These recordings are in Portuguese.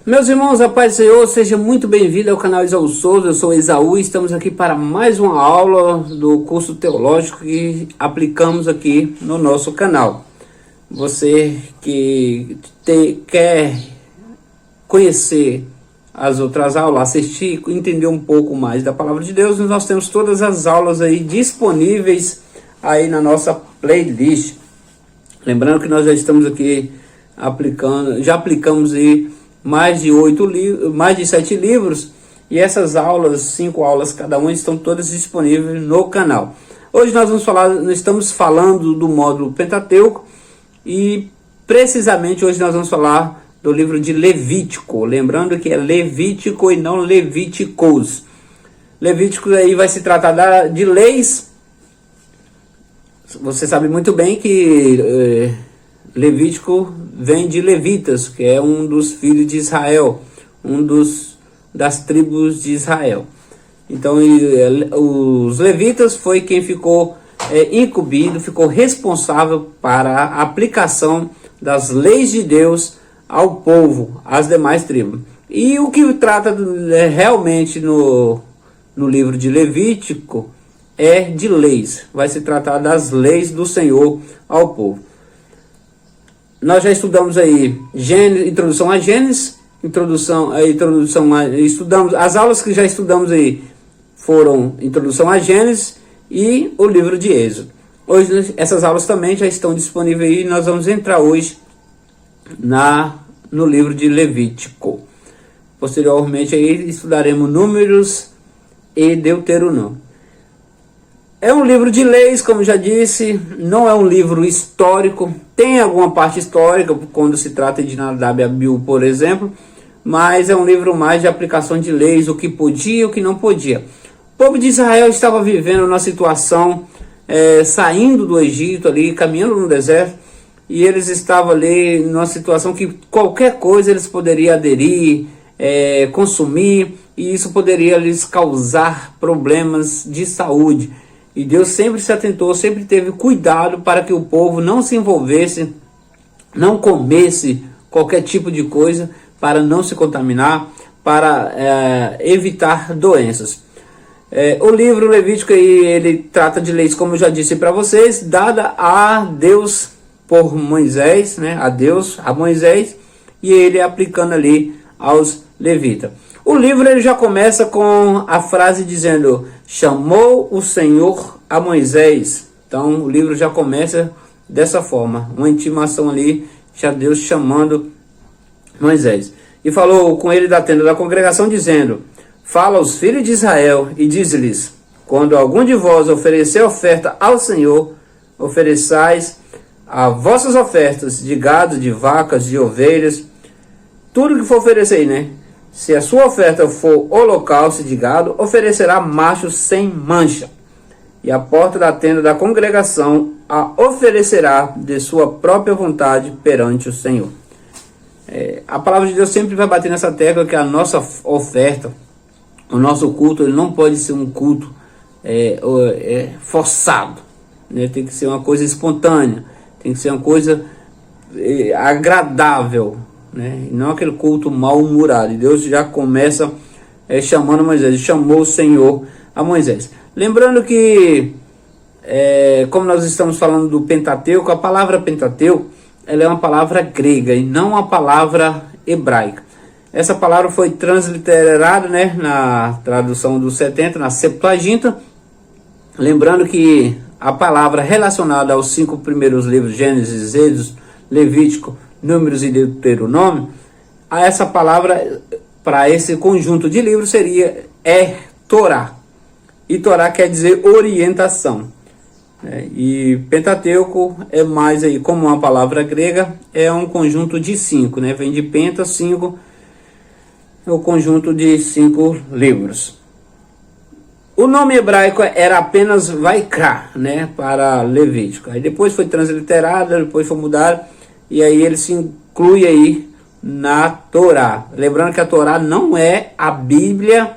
Meus irmãos, a paz do Senhor, seja muito bem-vindo ao canal Esaú Souza. Eu sou Esaú e estamos aqui para mais uma aula do curso teológico que aplicamos aqui no nosso canal. Você que quer conhecer as outras aulas, assistir, entender um pouco mais da Palavra de Deus, nós temos todas as aulas aí disponíveis aí na nossa playlist. Lembrando que nós já estamos aqui aplicamos aí mais de 7 livros, e essas aulas, 5 aulas cada uma, estão todas disponíveis no canal. Hoje nós estamos falando do módulo Pentateuco, e precisamente hoje nós vamos falar do livro de Levítico. Lembrando que é Levítico e não Levíticos. Levítico aí vai se tratar de leis. Você sabe muito bem que Levítico vem de levitas, que é um dos filhos de Israel, das tribos de Israel. Então os levitas foi quem ficou incumbido, ficou responsável para a aplicação das leis de Deus ao povo, às demais tribos. E o que trata realmente no livro de Levítico é de leis, vai se tratar das leis do Senhor ao povo. Nós já estudamos aí introdução a Gênesis, estudamos as aulas que já estudamos aí foram introdução a Gênesis e o livro de Êxodo. Hoje essas aulas também já estão disponíveis aí, e nós vamos entrar hoje no livro de Levítico. Posteriormente aí estudaremos Números e Deuteronômio. É um livro de leis, como já disse, não é um livro histórico. Tem alguma parte histórica, quando se trata de Nadab e Abiú, por exemplo, mas é um livro mais de aplicação de leis, o que podia e o que não podia. O povo de Israel estava vivendo uma situação, saindo do Egito, ali, caminhando no deserto, e eles estavam ali numa situação que qualquer coisa eles poderiam aderir, consumir, e isso poderia lhes causar problemas de saúde. E Deus sempre se atentou, sempre teve cuidado para que o povo não se envolvesse, não comesse qualquer tipo de coisa, para não se contaminar, para evitar doenças. O livro Levítico aí, ele trata de leis, como eu já disse para vocês, dada a Deus por Moisés, né, a Moisés, e ele aplicando ali aos levitas. O livro ele já começa com a frase dizendo: chamou o Senhor a Moisés. Então o livro já começa dessa forma, uma intimação ali, já Deus chamando Moisés. E falou com ele da tenda da congregação, dizendo: fala aos filhos de Israel e diz-lhes: quando algum de vós oferecer oferta ao Senhor, ofereçais as vossas ofertas de gado, de vacas, de ovelhas, tudo que for oferecer, né? Se a sua oferta for holocausto de gado, oferecerá macho sem mancha. E a porta da tenda da congregação a oferecerá de sua própria vontade perante o Senhor. A palavra de Deus sempre vai bater nessa tecla que a nossa oferta, o nosso culto, ele não pode ser um culto forçado, né? Tem que ser uma coisa espontânea, tem que ser uma coisa agradável, né? E não aquele culto mal-humorado. E Deus já começa chamando Moisés, chamou o Senhor a Moisés. Lembrando que, como nós estamos falando do Pentateuco, a palavra Pentateuco, ela é uma palavra grega e não uma palavra hebraica. Essa palavra foi transliterada, né, na tradução dos 70, na Septuaginta. Lembrando que a palavra relacionada aos 5 primeiros livros, Gênesis, Êxodo, Levítico, Números e Deuteronômio, essa palavra para esse conjunto de livros seria Torá. E Torá quer dizer orientação. E Pentateuco é mais aí, como uma palavra grega, é um conjunto de 5, né? Vem de penta, 5, é o conjunto de 5 livros. O nome hebraico era apenas Vaikra, né? Para Levítico. Aí depois foi transliterado, depois foi mudado, e aí ele se inclui aí na Torá. Lembrando que a Torá não é a Bíblia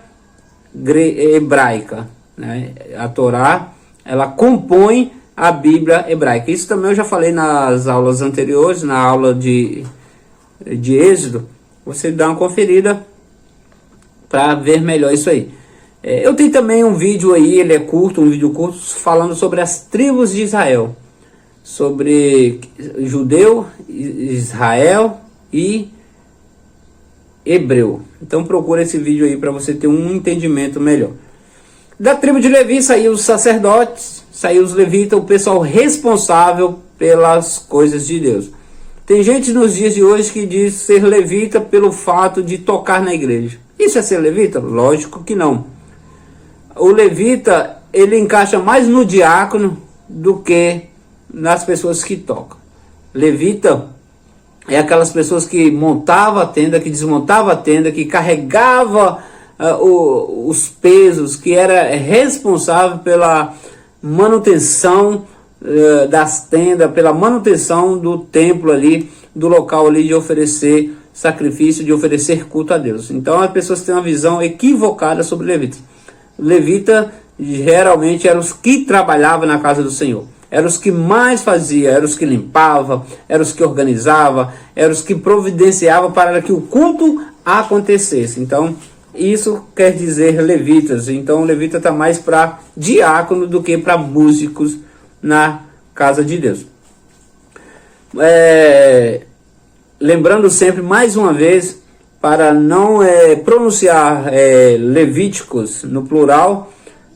hebraica, né? A Torá, ela compõe a Bíblia hebraica. Isso também eu já falei nas aulas anteriores, na aula de Êxodo, você dá uma conferida para ver melhor isso aí. Eu tenho também um vídeo aí, ele é curto, um vídeo curto, falando sobre as tribos de Israel, sobre judeu, Israel e hebreu. Então procura esse vídeo aí para você ter um entendimento melhor. Da tribo de Levi saiu os sacerdotes, saiu os levitas, o pessoal responsável pelas coisas de Deus. Tem gente nos dias de hoje que diz ser levita pelo fato de tocar na igreja. Isso é ser levita? Lógico que não. O levita, ele encaixa mais no diácono do que nas pessoas que tocam. Levita é aquelas pessoas que montavam a tenda, que desmontavam a tenda, que carregava os pesos, que era responsável pela manutenção das tendas, pela manutenção do templo ali, do local ali de oferecer sacrifício, de oferecer culto a Deus. Então as pessoas têm uma visão equivocada sobre levita. Levita geralmente eram os que trabalhavam na casa do Senhor, eram os que mais faziam, eram os que limpavam, eram os que organizavam, eram os que providenciavam para que o culto acontecesse. Então isso quer dizer levitas. Então o levita está mais para diácono do que para músicos na casa de Deus. Lembrando sempre mais uma vez, para não pronunciar Levíticos no plural,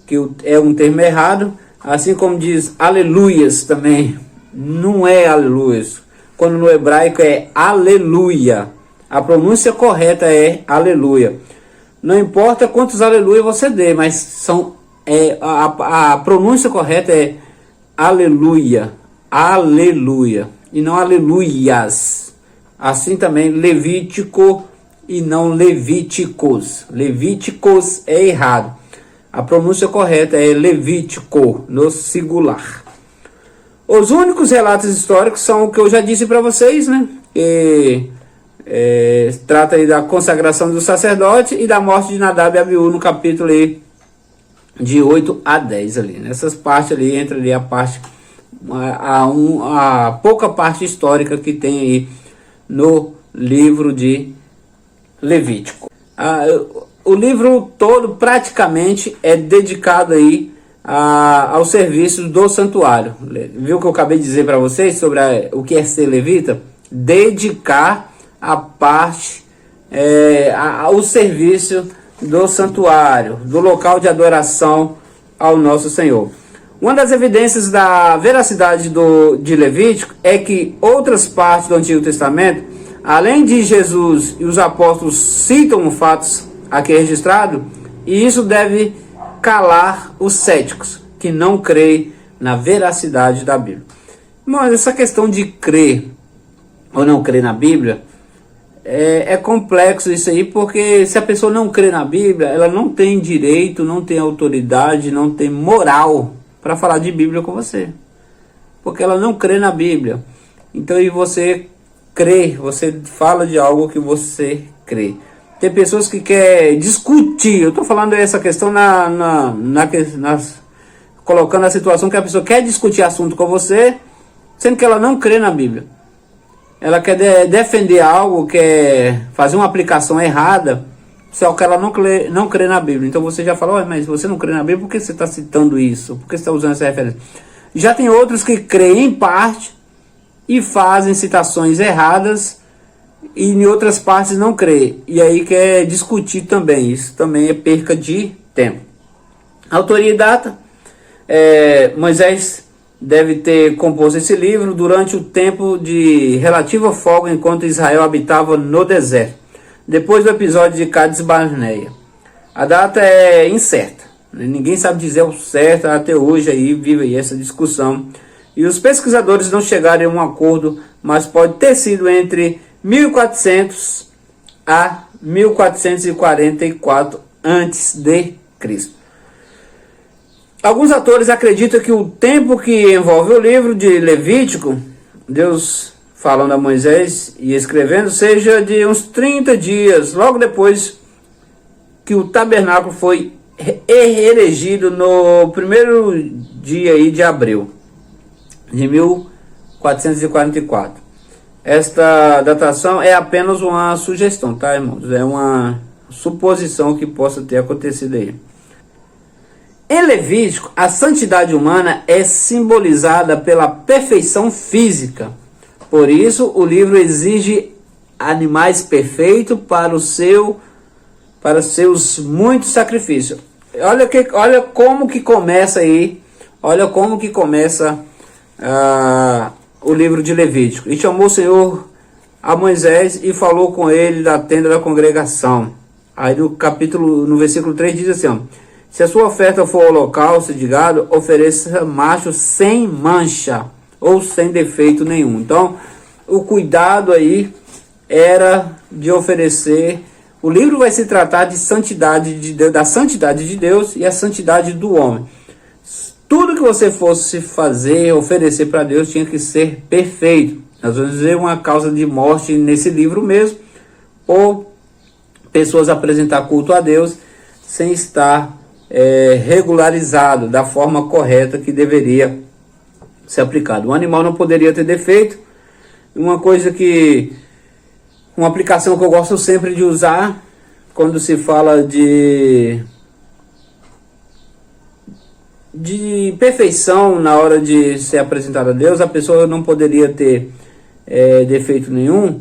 que é um termo errado, assim como diz aleluias também, não é aleluias, quando no hebraico é aleluia, a pronúncia correta é aleluia. Não importa quantos aleluia você dê, mas a pronúncia correta é aleluia, aleluia, e não aleluias. Assim também Levítico e não Levíticos. Levíticos é errado. A pronúncia correta é Levítico, no singular. Os únicos relatos históricos são o que eu já disse para vocês, né? Trata aí da consagração do sacerdote e da morte de Nadab e Abiú no capítulo aí de 8 a 10 ali. Nessas partes ali, entra ali a parte, a pouca parte histórica que tem aí no livro de Levítico. O livro todo praticamente é dedicado aí ao serviço do santuário. Viu o que eu acabei de dizer para vocês sobre o que é ser levita? Dedicar a parte ao serviço do santuário, do local de adoração ao nosso Senhor. Uma das evidências da veracidade de Levítico é que outras partes do Antigo Testamento, além de Jesus e os apóstolos, citam fatos aqui registrados, e isso deve calar os céticos que não creem na veracidade da Bíblia. Mas essa questão de crer ou não crer na Bíblia é complexo isso aí, porque se a pessoa não crê na Bíblia, ela não tem direito, não tem autoridade, não tem moral para falar de Bíblia com você, porque ela não crê na Bíblia. Então, e você crê, você fala de algo que você crê. Tem pessoas que querem discutir, eu estou falando essa questão colocando a situação que a pessoa quer discutir assunto com você, sendo que ela não crê na Bíblia. Ela quer defender algo, quer fazer uma aplicação errada, só que ela não crê na Bíblia. Então você já falou, mas você não crê na Bíblia, por que você está citando isso? Por que você está usando essa referência? Já tem outros que creem em parte e fazem citações erradas, e em outras partes não crê. E aí quer discutir também. Isso também é perca de tempo. Autoria e data. Moisés deve ter composto esse livro durante o tempo de relativa folga enquanto Israel habitava no deserto, depois do episódio de Cades Barneia. A data é incerta, ninguém sabe dizer o certo, até hoje aí vive aí essa discussão, e os pesquisadores não chegaram em um acordo, mas pode ter sido entre 1400 a 1444 a.C. Alguns autores acreditam que o tempo que envolve o livro de Levítico, Deus falando a Moisés e escrevendo, seja de uns 30 dias, logo depois que o tabernáculo foi erigido no primeiro dia aí de abril de 1444. esta datação é apenas uma sugestão, tá, irmãos? É uma suposição que possa ter acontecido aí. Em Levítico, a santidade humana é simbolizada pela perfeição física. Por isso, o livro exige animais perfeitos para seus muitos sacrifícios. Olha como que começa aí. Olha como que começa o livro de Levítico. E chamou o Senhor a Moisés e falou com ele da tenda da congregação. Aí no versículo 3 diz assim, ó: se a sua oferta for holocausto de gado, ofereça macho sem mancha ou sem defeito nenhum. Então, o cuidado aí era de oferecer. O livro vai se tratar de santidade de Deus, da santidade de Deus e a santidade do homem. Tudo que você fosse fazer, oferecer para Deus, tinha que ser perfeito. Nós vamos ver uma causa de morte nesse livro mesmo, ou pessoas apresentar culto a Deus sem estar regularizado da forma correta que deveria ser aplicado. O animal não poderia ter defeito. Uma aplicação que eu gosto sempre de usar quando se fala de perfeição na hora de ser apresentada a Deus, a pessoa não poderia ter defeito nenhum.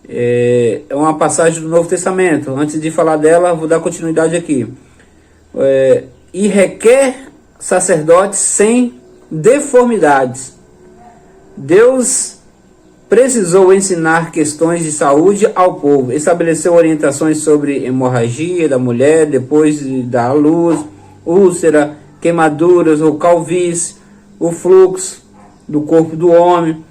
É uma passagem do Novo Testamento. Antes de falar dela, vou dar continuidade aqui. E requer sacerdotes sem deformidades. Deus precisou ensinar questões de saúde ao povo, estabeleceu orientações sobre hemorragia da mulher depois de dar à luz, úlcera, queimaduras ou calvície, o fluxo do corpo do homem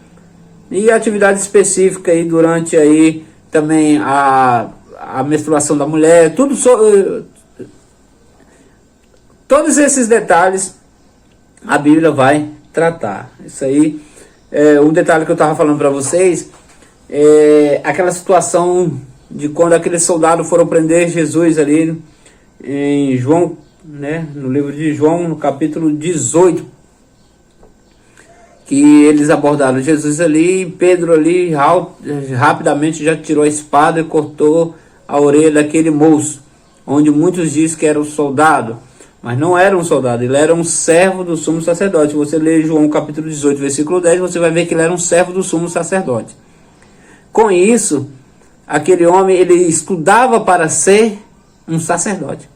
e atividade específica aí durante aí também a menstruação da mulher, todos esses detalhes a Bíblia vai tratar. Isso aí um detalhe que eu estava falando para vocês é aquela situação de quando aqueles soldados foram prender Jesus ali em João, né, no livro de João, no capítulo 18, que eles abordaram Jesus ali, e Pedro ali rapidamente já tirou a espada e cortou a orelha daquele moço, onde muitos dizem que era um soldado, mas não era um soldado, ele era um servo do sumo sacerdote. Você lê João capítulo 18, versículo 10, você vai ver que ele era um servo do sumo sacerdote. Com isso, aquele homem, ele estudava para ser um sacerdote.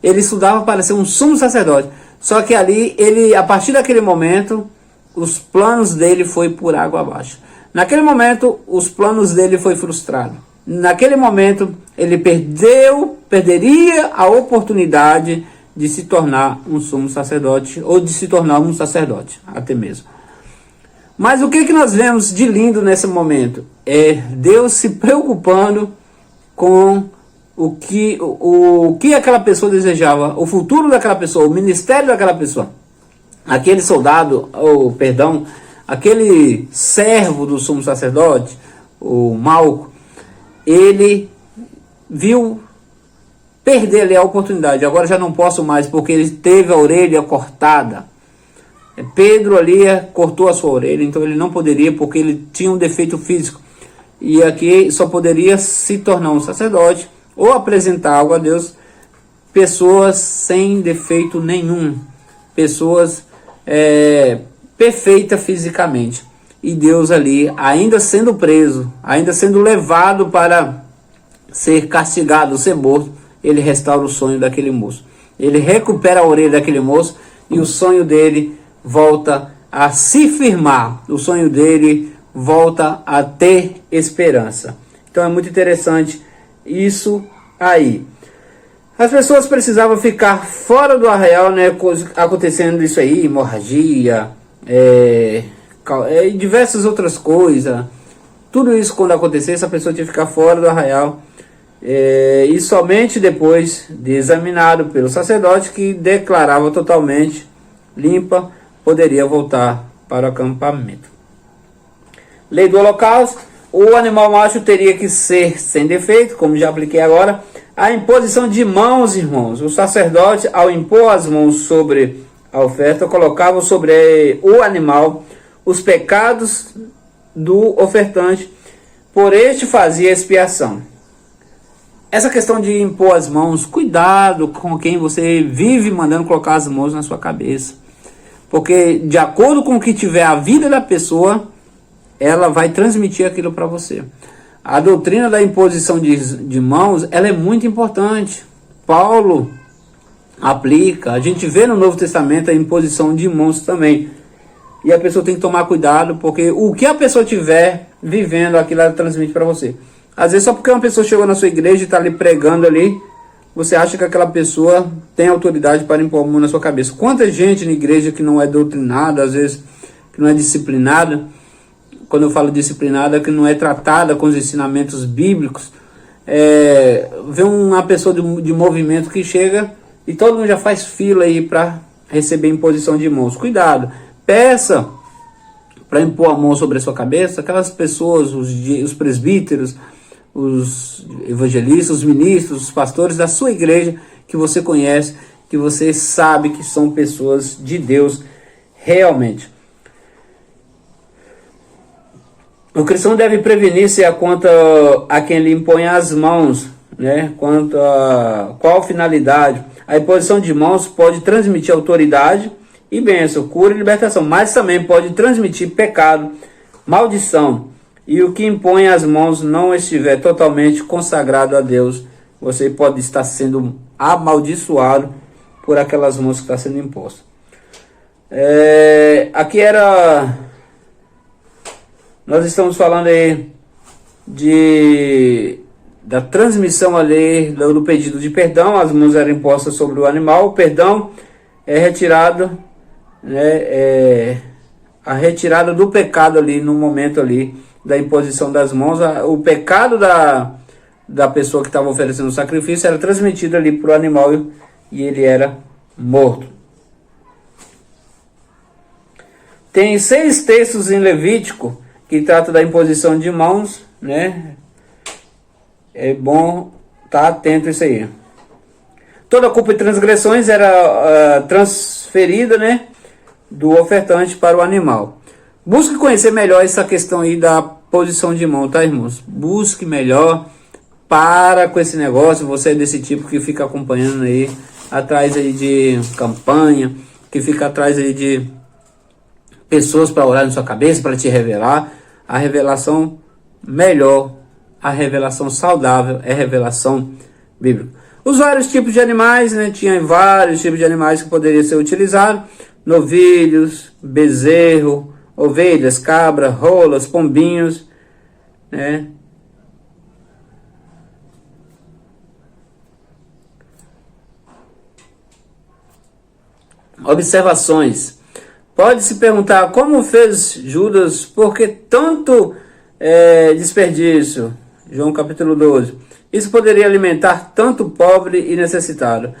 Ele estudava para ser um sumo sacerdote. Só que ali, a partir daquele momento, os planos dele foi por água abaixo. Naquele momento, os planos dele foi frustrado. Naquele momento, ele perderia a oportunidade de se tornar um sumo sacerdote, ou de se tornar um sacerdote, até mesmo. Mas o que nós vemos de lindo nesse momento? É Deus se preocupando com o que aquela pessoa desejava, o futuro daquela pessoa, o ministério daquela pessoa. Aquele soldado, aquele servo do sumo sacerdote, o Malco, ele viu perder ali a oportunidade. Agora já não posso mais, porque ele teve a orelha cortada. Pedro ali cortou a sua orelha, então ele não poderia, porque ele tinha um defeito físico. E aqui só poderia se tornar um sacerdote ou apresentar algo a Deus pessoas sem defeito nenhum, pessoas perfeitas fisicamente. E Deus ali, ainda sendo preso, ainda sendo levado para ser castigado, ser morto, ele restaura o sonho daquele moço. Ele recupera a orelha daquele moço e o sonho dele volta a se firmar. O sonho dele volta a ter esperança. Então é muito interessante isso aí. As pessoas precisavam ficar fora do arraial, né, acontecendo isso aí, hemorragia, e diversas outras coisas. Tudo isso, quando acontecesse, a pessoa tinha que ficar fora do arraial. E somente depois de examinado pelo sacerdote, que declarava totalmente limpa, poderia voltar para o acampamento. Lei do holocausto: o animal macho teria que ser sem defeito, como já apliquei agora. A imposição de mãos, irmãos: o sacerdote, ao impor as mãos sobre a oferta, colocava sobre o animal os pecados do ofertante por este fazia expiação. Essa questão de impor as mãos, cuidado com quem você vive mandando colocar as mãos na sua cabeça. Porque de acordo com o que tiver a vida da pessoa, ela vai transmitir aquilo para você. A doutrina da imposição de mãos, ela é muito importante. Paulo aplica, a gente vê no Novo Testamento a imposição de mãos também. E a pessoa tem que tomar cuidado, porque o que a pessoa tiver vivendo, aquilo ela transmite para você. Às vezes só porque uma pessoa chegou na sua igreja e está ali pregando ali, você acha que aquela pessoa tem autoridade para impor a mão na sua cabeça. Quanta gente na igreja que não é doutrinada, às vezes que não é disciplinada, quando eu falo disciplinada, que não é tratada com os ensinamentos bíblicos, vê uma pessoa de movimento que chega e todo mundo já faz fila aí para receber imposição de mãos. Cuidado, peça para impor a mão sobre a sua cabeça aquelas pessoas, os presbíteros, os evangelistas, os ministros, os pastores da sua igreja que você conhece, que você sabe que são pessoas de Deus realmente. O cristão deve prevenir-se quanto a quem lhe impõe as mãos, né? Quanto a qual finalidade. A imposição de mãos pode transmitir autoridade e bênção, cura e libertação, mas também pode transmitir pecado, maldição. E o que impõe as mãos não estiver totalmente consagrado a Deus, você pode estar sendo amaldiçoado por aquelas mãos que está sendo imposta. Aqui nós estamos falando aí da transmissão ali do pedido de perdão. As mãos eram impostas sobre o animal. O perdão é retirado, né, a retirada do pecado ali no momento ali da imposição das mãos. O pecado da pessoa que estava oferecendo o sacrifício era transmitido ali para o animal e ele era morto. Tem 6 textos em Levítico que trata da imposição de mãos, né? É bom estar atento a isso aí. Toda a culpa de transgressões era transferida, né, do ofertante para o animal. Busque conhecer melhor essa questão aí da posição de mão, tá, irmãos? Busque melhor, para com esse negócio. Você é desse tipo que fica acompanhando aí, atrás aí de campanha, que fica atrás aí de pessoas para orar na sua cabeça, para te revelar. A revelação melhor, a revelação saudável é a revelação bíblica. Os vários tipos de animais, né? Tinha vários tipos de animais que poderiam ser utilizados: novilhos, bezerro, ovelhas, cabras, rolas, pombinhos, né? Observações. Pode-se perguntar como fez Judas, por que tanto desperdício? João capítulo 12. Isso poderia alimentar tanto pobre e necessitado.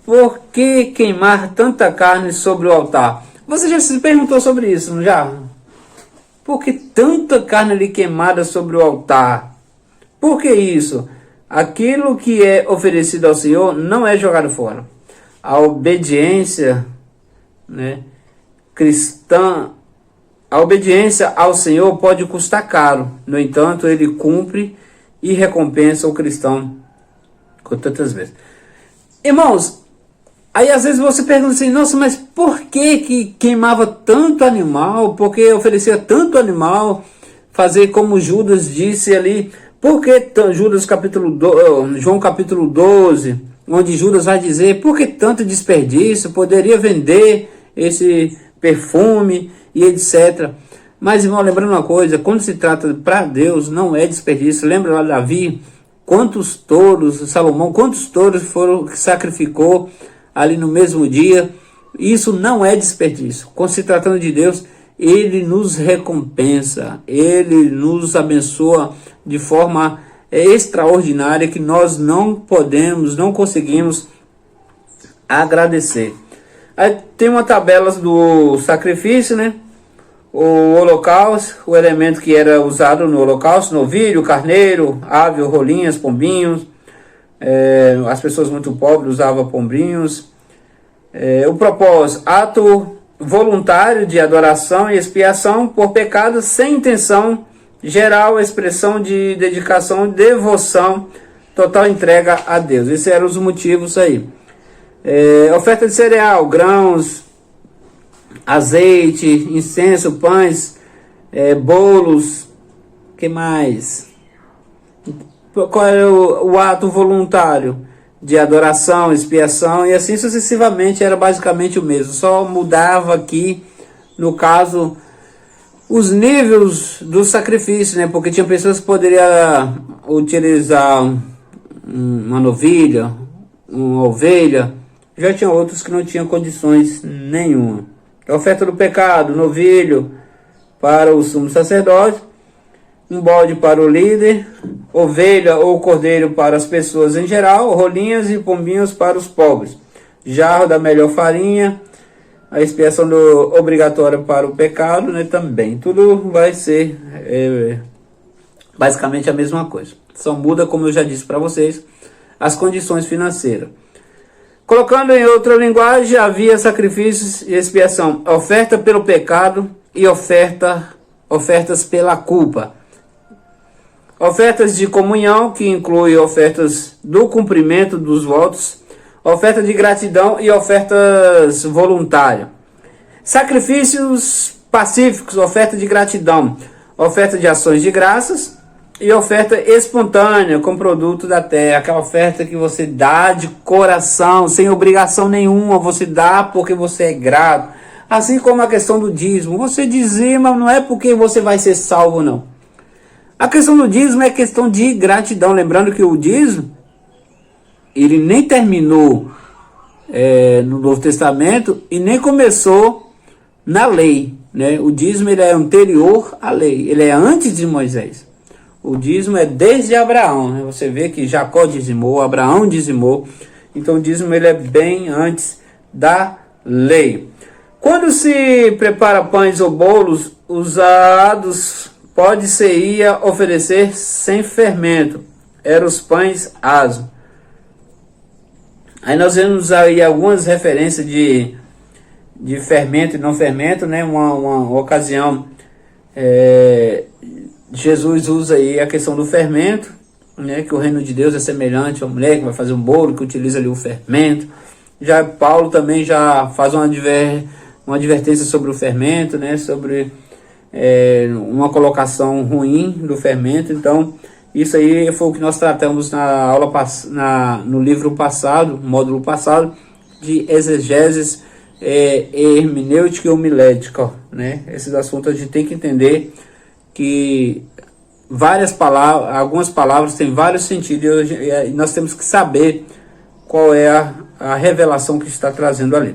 Por que queimar tanta carne sobre o altar? Você já se perguntou sobre isso, não já? Por que tanta carne ali queimada sobre o altar? Por que isso? Aquilo que é oferecido ao Senhor não é jogado fora. A obediência, né, cristã, a obediência ao Senhor pode custar caro. No entanto, ele cumpre e recompensa o cristão com tantas vezes. Irmãos, aí às vezes você pergunta assim: nossa, mas por que queimava tanto animal? Por que oferecia tanto animal? Fazer como Judas disse ali. Por que João capítulo 12, onde Judas vai dizer: por que tanto desperdício? Poderia vender esse perfume e etc. Mas, irmão, lembrando uma coisa: quando se trata para Deus, não é desperdício. Lembra lá Davi? Quantos touros, Salomão, quantos touros foram que sacrificou ali no mesmo dia? Isso não é desperdício. Quando se tratando de Deus, Ele nos recompensa, Ele nos abençoa de forma extraordinária, que nós não podemos, não conseguimos agradecer. Aí tem uma tabela do sacrifício, né? O holocausto, o elemento que era usado no holocausto: novilho, carneiro, ave, rolinhas, pombinhos. As pessoas muito pobres usavam pombinhos. O propósito: ato voluntário de adoração e expiação por pecados sem intenção geral, expressão de dedicação, devoção, total entrega a Deus. Esses eram os motivos aí. Oferta de cereal, grãos, azeite, incenso, pães, bolos, que mais? Qual é o ato voluntário? De adoração, expiação e assim sucessivamente, era basicamente o mesmo. Só mudava aqui, no caso, os níveis do sacrifício, né? Porque tinha pessoas que poderiam utilizar uma novilha, uma ovelha, já tinha outros que não tinham condições nenhuma. A oferta do pecado, novilho para o sumo sacerdote, um bode para o líder, ovelha ou cordeiro para as pessoas em geral, rolinhas e pombinhos para os pobres, jarro da melhor farinha, a expiação obrigatória para o pecado, né, também. Tudo vai ser basicamente a mesma coisa. Só muda, como eu já disse para vocês, as condições financeiras. Colocando em outra linguagem, havia sacrifícios e expiação, oferta pelo pecado e ofertas pela culpa. Ofertas de comunhão, que inclui ofertas do cumprimento dos votos, oferta de gratidão e ofertas voluntárias. Sacrifícios pacíficos, oferta de gratidão, oferta de ações de graças e oferta espontânea com produto da terra. Aquela oferta que você dá de coração, sem obrigação nenhuma, você dá porque você é grato. Assim como a questão do dízimo, você dizima não é porque você vai ser salvo, não. A questão do dízimo é questão de gratidão. Lembrando que o dízimo, ele nem terminou no Novo Testamento e nem começou na lei, né? O dízimo ele é anterior à lei, ele é antes de Moisés. O dízimo é desde Abraão, né? Você vê que Jacó dizimou, Abraão dizimou. Então o dízimo ele é bem antes da lei. Quando se prepara pães ou bolos usados, pode-se oferecer sem fermento. Eram os pães asos. Aí nós vemos aí algumas referências de fermento e não fermento, né? Uma ocasião, Jesus usa aí a questão do fermento, né? Que o reino de Deus é semelhante a uma mulher que vai fazer um bolo, que utiliza ali o fermento. Já Paulo também já faz uma advertência sobre o fermento, né? Sobre uma colocação ruim do fermento. Então isso aí foi o que nós tratamos na aula no livro passado, módulo passado, de exegeses, hermenêutica e homilética, né? Esses assuntos a gente tem que entender que algumas palavras têm vários sentidos e nós temos que saber qual é a revelação que está trazendo ali.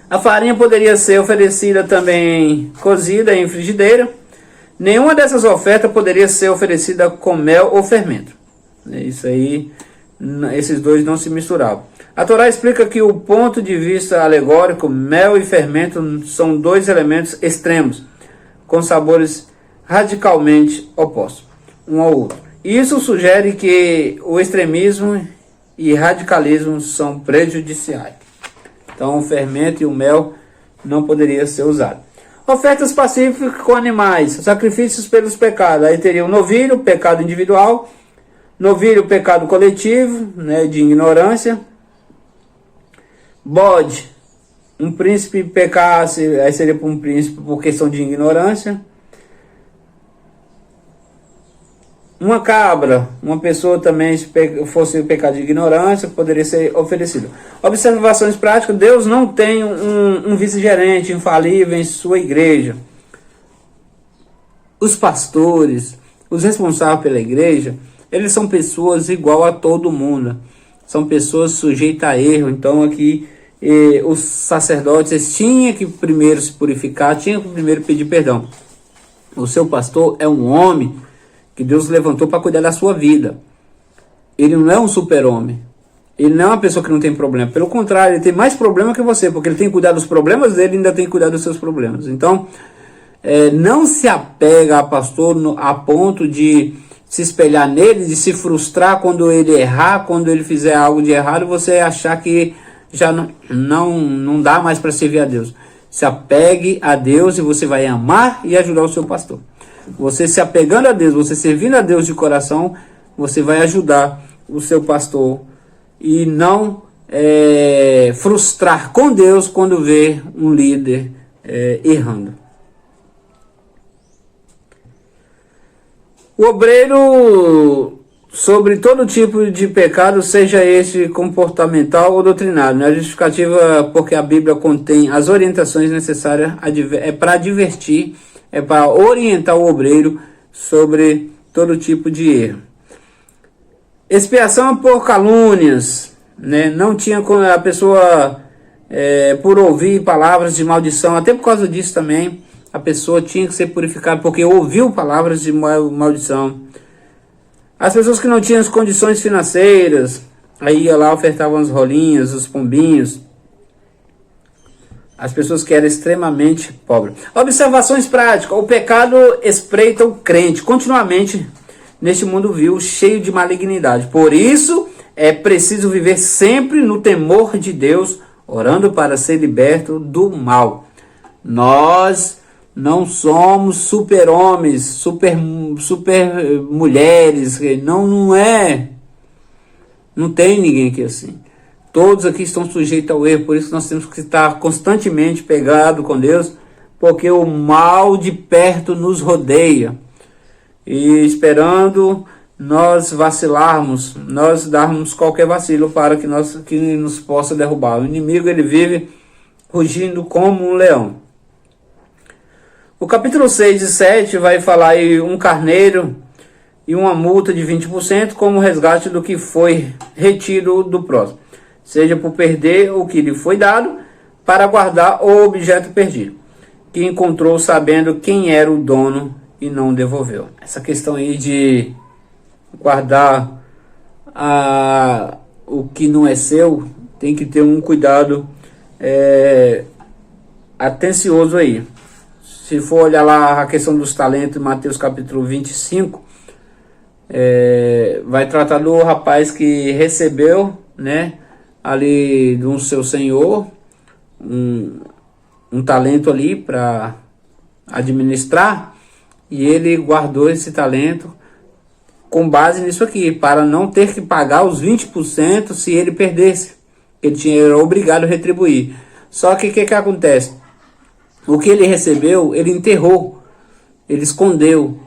A farinha poderia ser oferecida também cozida em frigideira. Nenhuma dessas ofertas poderia ser oferecida com mel ou fermento. Isso aí, esses dois não se misturavam. A Torá explica que o ponto de vista alegórico, mel e fermento são dois elementos extremos, com sabores radicalmente opostos um ao outro. Isso sugere que o extremismo e radicalismo são prejudiciais. Então o fermento e o mel não poderiam ser usados. Ofertas pacíficas com animais, sacrifícios pelos pecados. Aí teria o novilho, pecado individual, novilho, pecado coletivo, né, de ignorância. Bode, um príncipe pecasse, aí seria para um príncipe por questão de ignorância. Uma cabra, uma pessoa também, se fosse pecado de ignorância, poderia ser oferecido. Observações práticas: Deus não tem um vice-gerente infalível em sua igreja. Os pastores, os responsáveis pela igreja, eles são pessoas igual a todo mundo. São pessoas sujeitas a erro. Então aqui os sacerdotes tinham que primeiro se purificar, tinham que primeiro pedir perdão. O seu pastor é um homem que Deus levantou para cuidar da sua vida. Ele não é um super-homem. Ele não é uma pessoa que não tem problema. Pelo contrário, ele tem mais problema que você, porque ele tem que cuidar dos problemas dele e ainda tem que cuidar dos seus problemas. Então, não se apega a pastor a ponto de se espelhar nele, de se frustrar quando ele errar, quando ele fizer algo de errado, você achar que já não dá mais para servir a Deus. Se apegue a Deus e você vai amar e ajudar o seu pastor. Você se apegando a Deus, você servindo a Deus de coração, você vai ajudar o seu pastor e não frustrar com Deus quando vê um líder errando. O obreiro, sobre todo tipo de pecado, seja esse comportamental ou doutrinário, a justificativa porque a Bíblia contém as orientações necessárias para advertir, para orientar o obreiro sobre todo tipo de erro. Expiação por calúnias, né? Não tinha a pessoa, por ouvir palavras de maldição, até por causa disso também, a pessoa tinha que ser purificada porque ouviu palavras de maldição. As pessoas que não tinham as condições financeiras, aí ia lá, ofertavam as rolinhas, os pombinhos. As pessoas que eram extremamente pobres. Observações práticas. O pecado espreita o crente continuamente neste mundo vil, cheio de malignidade. Por isso, é preciso viver sempre no temor de Deus, orando para ser liberto do mal. Nós não somos super-homens, super mulheres, não é. Não tem ninguém aqui assim. Todos aqui estão sujeitos ao erro, por isso nós temos que estar constantemente pegados com Deus, porque o mal de perto nos rodeia. E esperando nós vacilarmos, nós darmos qualquer vacilo para que nos possa derrubar. O inimigo, ele vive rugindo como um leão. O capítulo 6 e 7 vai falar aí um carneiro e uma multa de 20% como resgate do que foi retido do próximo, seja por perder o que lhe foi dado, para guardar o objeto perdido, que encontrou sabendo quem era o dono e não devolveu. Essa questão aí de guardar o que não é seu, tem que ter um cuidado atencioso aí. Se for olhar lá a questão dos talentos, Mateus capítulo 25, vai tratar do rapaz que recebeu, né, ali do seu senhor, um talento ali para administrar, e ele guardou esse talento com base nisso aqui, para não ter que pagar os 20% se ele perdesse. Ele era obrigado a retribuir. Só que o que acontece? O que ele recebeu, ele enterrou, ele escondeu,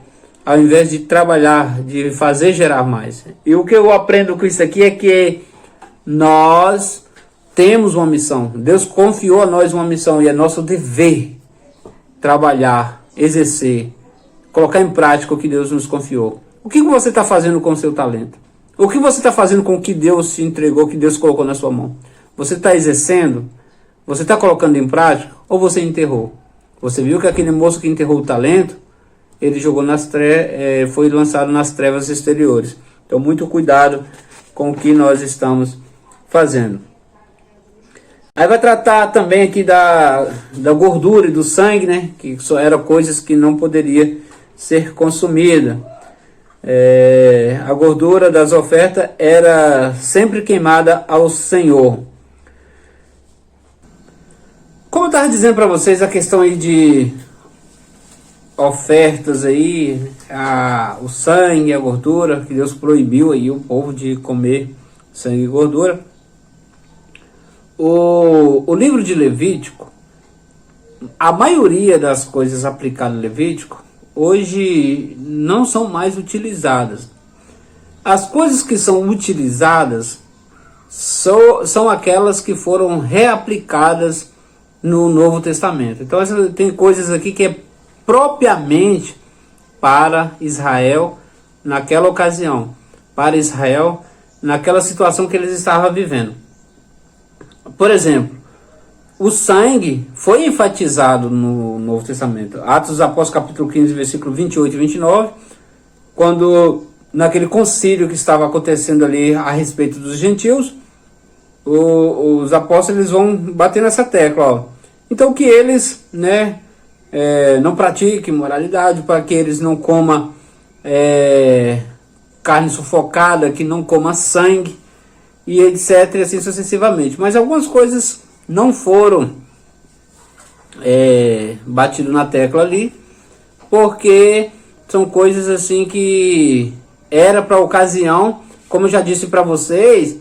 ao invés de trabalhar, de fazer gerar mais. E o que eu aprendo com isso aqui é que nós temos uma missão. Deus confiou a nós uma missão e é nosso dever trabalhar, exercer, colocar em prática o que Deus nos confiou. O que você está fazendo com o seu talento? O que você está fazendo com o que Deus te entregou, que Deus colocou na sua mão? Você está exercendo? Você está colocando em prática ou você enterrou? Você viu que aquele moço que enterrou o talento, ele jogou foi lançado nas trevas exteriores. Então, muito cuidado com o que nós estamos fazendo. Aí vai tratar também aqui da gordura e do sangue, né? Que só eram coisas que não poderia ser consumida. A gordura das ofertas era sempre queimada ao Senhor. Como eu estava dizendo para vocês, a questão aí de ofertas aí, o sangue, a gordura, que Deus proibiu aí o povo de comer sangue e gordura. O livro de Levítico, a maioria das coisas aplicadas no Levítico, hoje não são mais utilizadas. As coisas que são utilizadas são aquelas que foram reaplicadas no Novo Testamento. Então tem coisas aqui que é propriamente para Israel naquela ocasião, para Israel naquela situação que eles estavam vivendo. Por exemplo, o sangue foi enfatizado no Novo Testamento. Atos dos Apóstolos capítulo 15, versículo 28 e 29, quando naquele concílio que estava acontecendo ali a respeito dos gentios, os apóstolos eles vão bater nessa tecla, ó. Então que eles, né, não pratiquem moralidade, para que eles não comam carne sufocada, que não comam sangue, e etc, e assim sucessivamente. Mas algumas coisas não foram batido na tecla ali, porque são coisas assim que era para a ocasião, como eu já disse para vocês,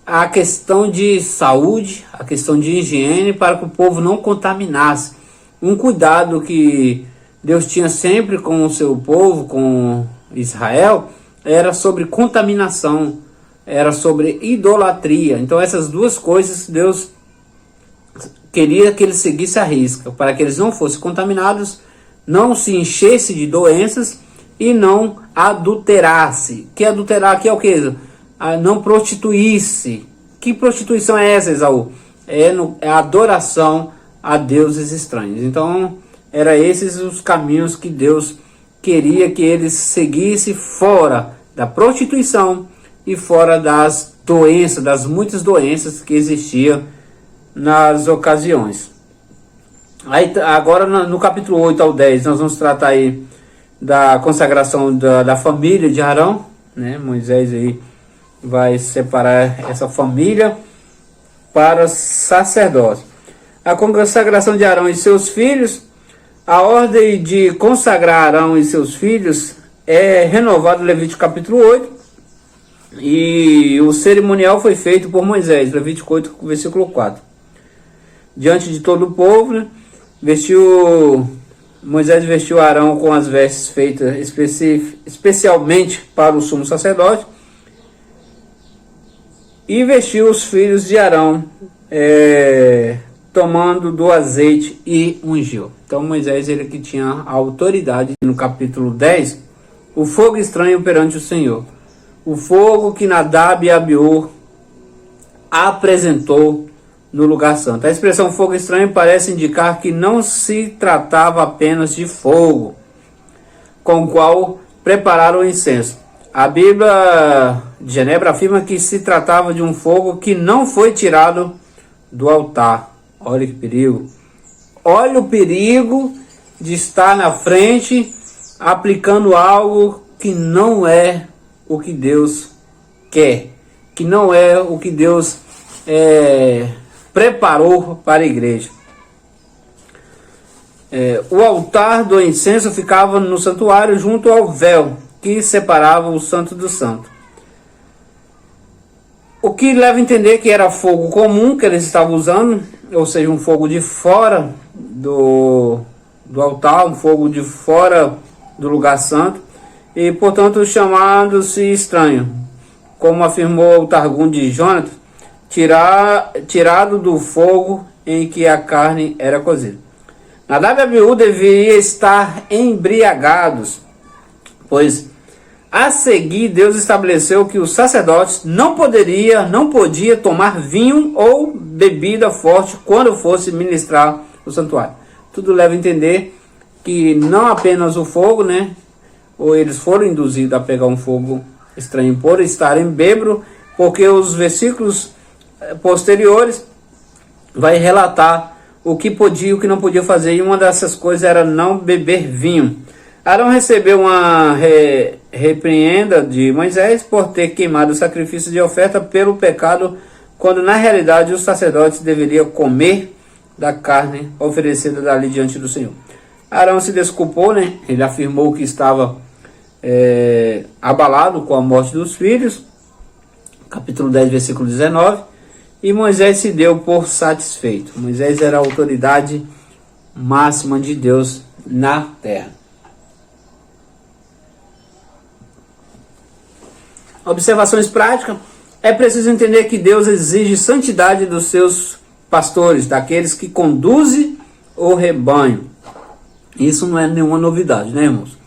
a questão de saúde, a questão de higiene, para que o povo não contaminasse. Um cuidado que Deus tinha sempre com o seu povo, com Israel, era sobre contaminação, era sobre idolatria. Então essas duas coisas Deus queria que eles seguissem a risca, para que eles não fossem contaminados, não se enchessem de doenças e não adulterasse. Que adulterar aqui é o que? Não prostituísse. Que prostituição é essa, Esaú? É a adoração a deuses estranhos. Então, eram esses os caminhos que Deus queria que eles seguissem, fora da prostituição e fora das doenças, das muitas doenças que existiam nas ocasiões. Aí, agora no capítulo 8 ao 10, nós vamos tratar aí da consagração da família de Arão, né? Moisés aí vai separar essa família para sacerdócio. A consagração de Arão e seus filhos, a ordem de consagrar Arão e seus filhos é renovada no Levítico capítulo 8, e o cerimonial foi feito por Moisés, Levítico 8, versículo 4. Diante de todo o povo, né, Moisés vestiu Arão com as vestes feitas especialmente para o sumo sacerdote, e vestiu os filhos de Arão, tomando do azeite e ungiu. Então Moisés, ele que tinha a autoridade. No capítulo 10, o fogo estranho perante o Senhor, o fogo que Nadab e Abiú apresentou no lugar santo. A expressão fogo estranho parece indicar que não se tratava apenas de fogo com o qual prepararam o incenso. A Bíblia de Genebra afirma que se tratava de um fogo que não foi tirado do altar. Olha que perigo. Olha o perigo de estar na frente aplicando algo que não é o que Deus quer, que não é o que Deus preparou para a igreja. O altar do incenso ficava no santuário junto ao véu que separava o santo do santo. O que leva a entender que era fogo comum que eles estavam usando, ou seja, um fogo de fora do altar, um fogo de fora do lugar santo, e portanto chamado-se estranho, como afirmou o Targum de Jonathan, tirado do fogo em que a carne era cozida. Nadab e Abiú deveriam estar embriagados, pois a seguir Deus estabeleceu que os sacerdotes não podia tomar vinho ou bebida forte quando fosse ministrar o santuário. Tudo leva a entender que não apenas o fogo, né? Ou eles foram induzidos a pegar um fogo estranho por estarem bêbados, porque os versículos posteriores vai relatar o que podia e o que não podia fazer, e uma dessas coisas era não beber vinho. Arão recebeu uma repreenda de Moisés por ter queimado o sacrifício de oferta pelo pecado, quando na realidade os sacerdotes deveriam comer da carne oferecida dali diante do Senhor. Arão se desculpou, né? Ele afirmou que estava abalado com a morte dos filhos, capítulo 10, versículo 19, e Moisés se deu por satisfeito. Moisés era a autoridade máxima de Deus na terra. Observações práticas. É preciso entender que Deus exige santidade dos seus pastores, daqueles que conduzem o rebanho. Isso não é nenhuma novidade, né, irmãos?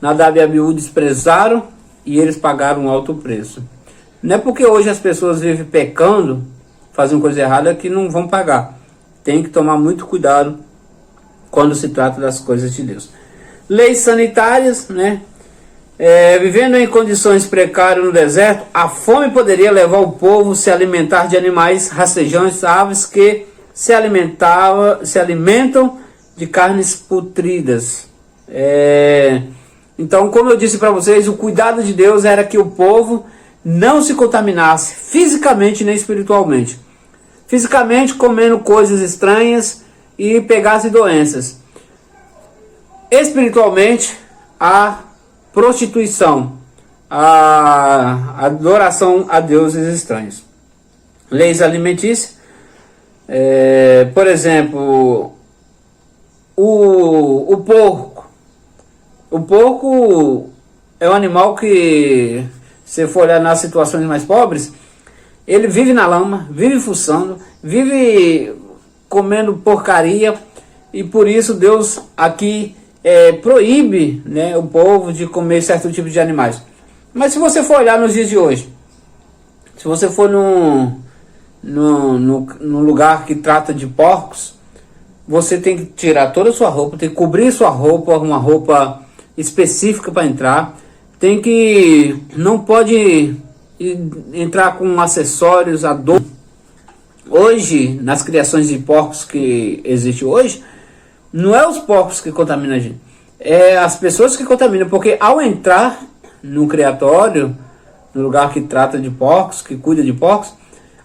Nadab e Abiú desprezaram e eles pagaram um alto preço. Não é porque hoje as pessoas vivem pecando, fazem coisa errada, que não vão pagar. Tem que tomar muito cuidado quando se trata das coisas de Deus. Leis sanitárias, né? Vivendo em condições precárias no deserto, a fome poderia levar o povo a se alimentar de animais rastejantes, aves que se alimentam de carnes putridas. Então, como eu disse para vocês, o cuidado de Deus era que o povo não se contaminasse fisicamente nem espiritualmente. Fisicamente, comendo coisas estranhas, e pegasse doenças. Espiritualmente, a prostituição, a adoração a deuses estranhos. Leis alimentícias, por exemplo, o porco. O porco é um animal que, se for olhar nas situações mais pobres, ele vive na lama, vive fuçando, vive comendo porcaria, e por isso Deus aqui proíbe, né, o povo de comer certo tipo de animais. Mas se você for olhar nos dias de hoje, se você for num lugar que trata de porcos, você tem que tirar toda a sua roupa, tem que cobrir sua roupa, uma roupa específica para entrar, não pode entrar com acessórios, adornos. Hoje, nas criações de porcos que existe hoje, não é os porcos que contaminam a gente, é as pessoas que contaminam, porque ao entrar no criatório, no lugar que trata de porcos, que cuida de porcos,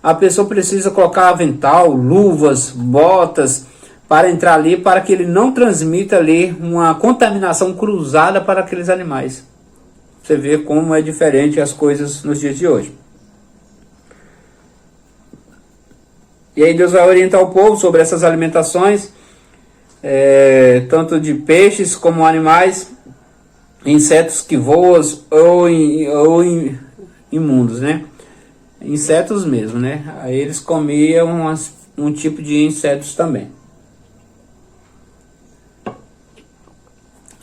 a pessoa precisa colocar avental, luvas, botas, para entrar ali, para que ele não transmita ali uma contaminação cruzada para aqueles animais. Você vê como é diferente as coisas nos dias de hoje. E aí Deus vai orientar o povo sobre essas alimentações, tanto de peixes como animais, insetos que voam ou imundos, né? Insetos mesmo, né? Aí eles comiam um tipo de insetos também.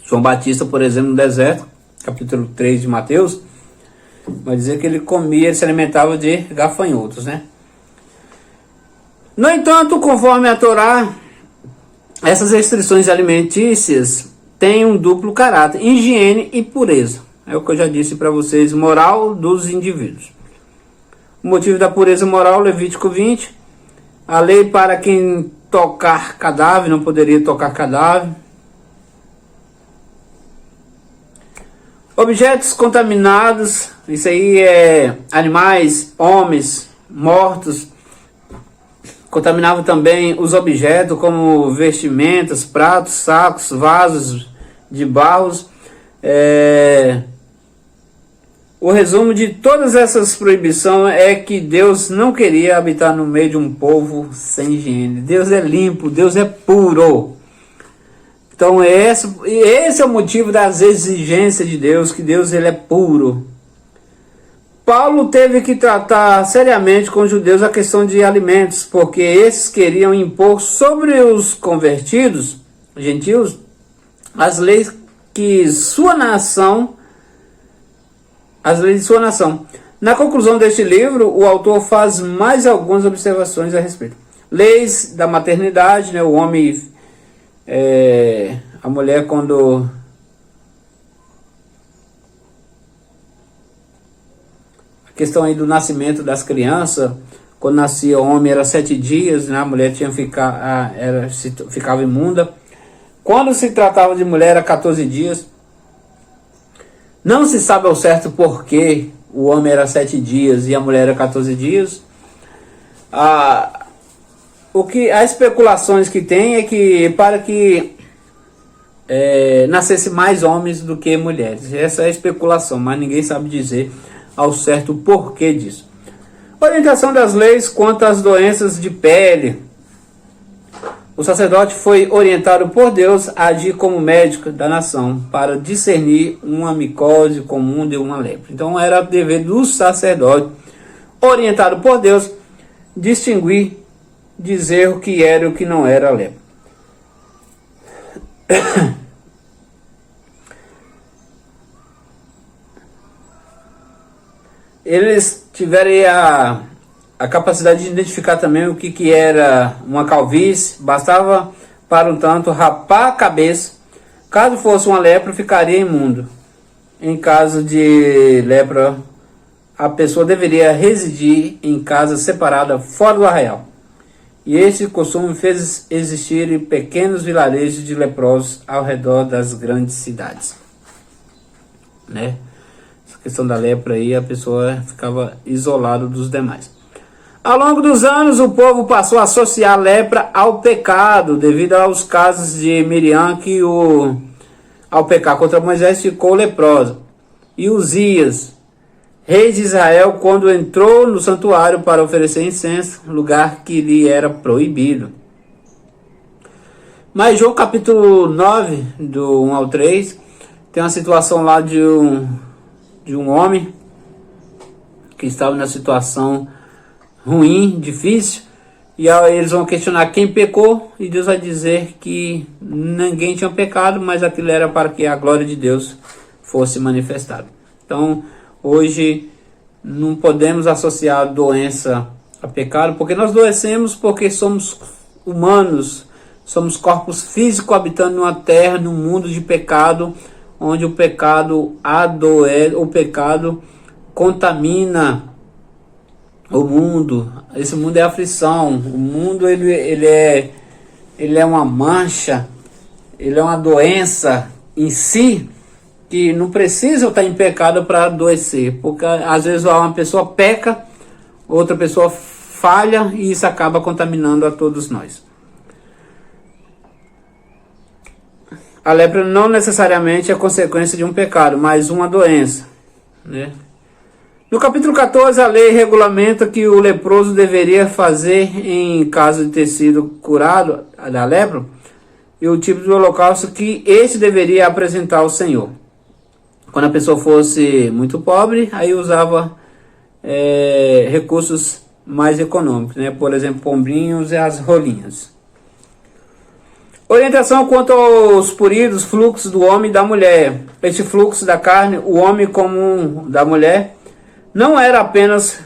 João Batista, por exemplo, no deserto, capítulo 3 de Mateus, vai dizer que ele se alimentava de gafanhotos, né? No entanto, conforme a Torá, essas restrições alimentícias têm um duplo caráter: higiene e pureza. É o que eu já disse para vocês, moral dos indivíduos. O motivo da pureza moral, Levítico 20, a lei para quem tocar cadáver, não poderia tocar cadáver. Objetos contaminados, isso aí é animais, homens mortos. Contaminava também os objetos como vestimentas, pratos, sacos, vasos de barros. O resumo de todas essas proibições é que Deus não queria habitar no meio de um povo sem higiene. Deus é limpo, Deus é puro. Então esse é o motivo das exigências de Deus, que Deus ele é puro. Paulo teve que tratar seriamente com os judeus a questão de alimentos, porque esses queriam impor sobre os convertidos, gentios, as leis de sua nação. Na conclusão deste livro, o autor faz mais algumas observações a respeito. Leis da maternidade, né, o homem, a mulher quando... questão aí do nascimento das crianças, quando nascia o homem era 7 dias, né? A mulher ficava imunda. Quando se tratava de mulher era 14 dias. Não se sabe ao certo por que o homem era 7 dias e a mulher era 14 dias. As especulações que tem é que para que nascesse mais homens do que mulheres. Essa é a especulação, mas ninguém sabe dizer ao certo o porquê disso. Orientação das leis quanto às doenças de pele. O sacerdote foi orientado por Deus a agir como médico da nação para discernir uma micose comum de uma lepra. Então era dever do sacerdote, orientado por Deus, distinguir, dizer o que era e o que não era a lepra. Eles tiveram a capacidade de identificar também o que era uma calvície. Bastava, para um tanto, rapar a cabeça. Caso fosse uma lepra, ficaria imundo. Em caso de lepra, a pessoa deveria residir em casa separada, fora do arraial. E esse costume fez existir pequenos vilarejos de leprosos ao redor das grandes cidades, né? Essa questão da lepra aí, a pessoa ficava isolada dos demais. Ao longo dos anos, o povo passou a associar a lepra ao pecado, devido aos casos de Miriam, que ao pecar contra Moisés ficou leprosa. E Uzias, rei de Israel, quando entrou no santuário para oferecer incenso, lugar que lhe era proibido. Mas João capítulo 9, do 1 ao 3, tem uma situação lá de um homem que estava na situação ruim, difícil, e aí eles vão questionar quem pecou, e Deus vai dizer que ninguém tinha pecado, mas aquilo era para que a glória de Deus fosse manifestada. Então, hoje, não podemos associar a doença a pecado, porque nós adoecemos porque somos humanos, somos corpos físicos habitando numa terra, num mundo de pecado, onde o pecado o pecado contamina o mundo. Esse mundo é aflição. O mundo ele é uma mancha, ele é uma doença em si, que não precisa estar em pecado para adoecer, porque às vezes uma pessoa peca, outra pessoa falha, e isso acaba contaminando a todos nós. A lepra não necessariamente é consequência de um pecado, mas uma doença, né? No capítulo 14, a lei regulamenta que o leproso deveria fazer em caso de ter sido curado da lepra, e o tipo de holocausto que este deveria apresentar ao Senhor. Quando a pessoa fosse muito pobre, aí usava recursos mais econômicos, né? Por exemplo, pombinhos e as rolinhas. Orientação quanto aos puridos fluxos do homem e da mulher. Este fluxo da carne, o homem comum da mulher, não era apenas